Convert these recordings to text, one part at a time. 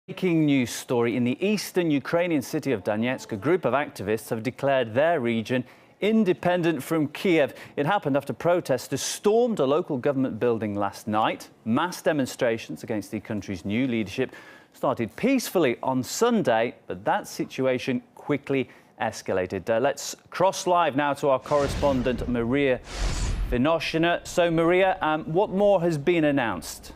Breaking news story. In the eastern Ukrainian city of Donetsk, a group of activists have declared their region independent from Kiev. It happened after protesters stormed a local government building last night. Mass demonstrations against the country's new leadership started peacefully on Sunday, but that situation quickly escalated. Let's cross live now to our correspondent Maria Vinoshina. So, Maria, what more has been announced?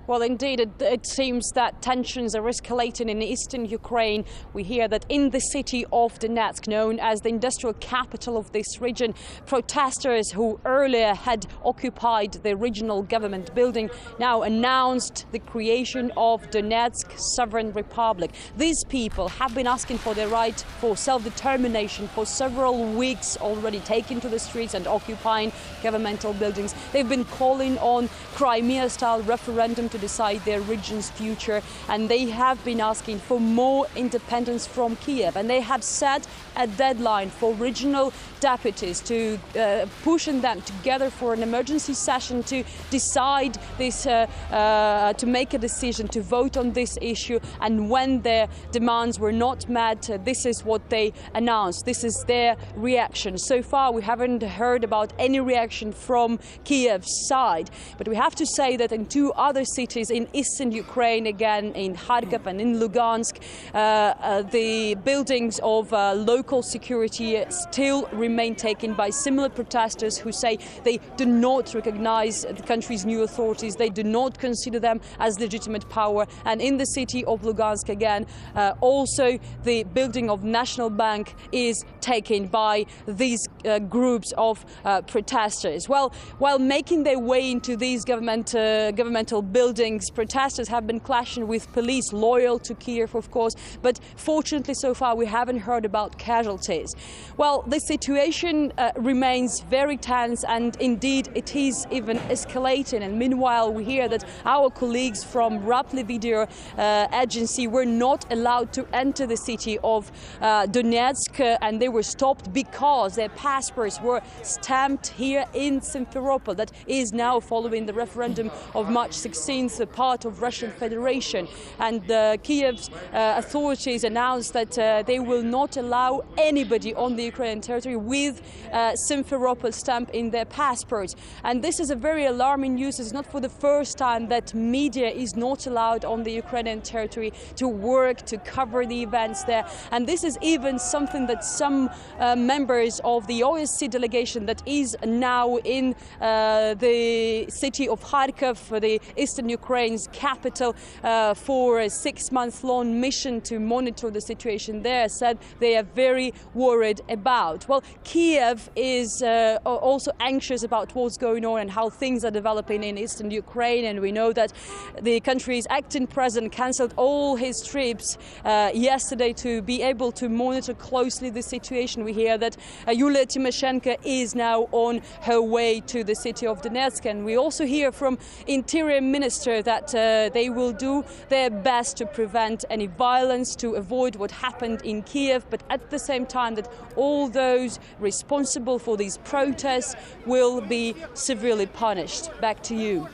Well, indeed, it seems that tensions are escalating in eastern Ukraine. We hear that in the city of Donetsk, known as the industrial capital of this region, protesters who earlier had occupied the regional government building now announced the creation of Donetsk Sovereign Republic. These people have been asking for their right for self-determination for several weeks already, taking to the streets and occupying governmental buildings. They've been calling on Crimea-style referendum to decide their region's future, and they have been asking for more independence from Kiev, and they have set a deadline for regional deputies to pushing them together for an emergency session to decide this, to make a decision, to vote on this issue. And when their demands were not met, this is what they announced. This is their reaction. So far, we haven't heard about any reaction from Kiev's side, but we have to say that in two other cities in eastern Ukraine, again in Kharkiv and in Lugansk, the buildings of local security still remain taken by similar protesters who say they do not recognize the country's new authorities. They do not consider them as legitimate power. And in the city of Lugansk, again, also the building of National Bank is taken by these groups of protesters. Well, while making their way into these governmental buildings, protesters have been clashing with police loyal to Kiev, of course, but fortunately so far we haven't heard about casualties. Well, the situation remains very tense, and indeed it is even escalating. And meanwhile, we hear that our colleagues from Rapli video agency were not allowed to enter the city of Donetsk, and they were stopped because their passports were stamped here in Simferopol, that is now following the referendum of March 16th, a part of Russian Federation. And Kiev's authorities announced that they will not allow anybody on the Ukrainian territory with Simferopol stamp in their passports. And this is a very alarming news. It's not for the first time that media is not allowed on the Ukrainian territory to work, to cover the events there. And this is even something that some members of the OSCE delegation that is now in the city of Kharkiv, the eastern Ukraine's capital, for a 6-month-long mission to monitor the situation there, said they are very worried about. Well, Kiev is also anxious about what's going on and how things are developing in eastern Ukraine, and we know that the country's acting president cancelled all his trips yesterday to be able to monitor closely the situation. We hear that Yulia Tymoshenko is now on her way to the city of Donetsk, and we also hear from Interior Minister that they will do their best to prevent any violence, to avoid what happened in Kiev, but at the same time that all those responsible for these protests will be severely punished. Back to you.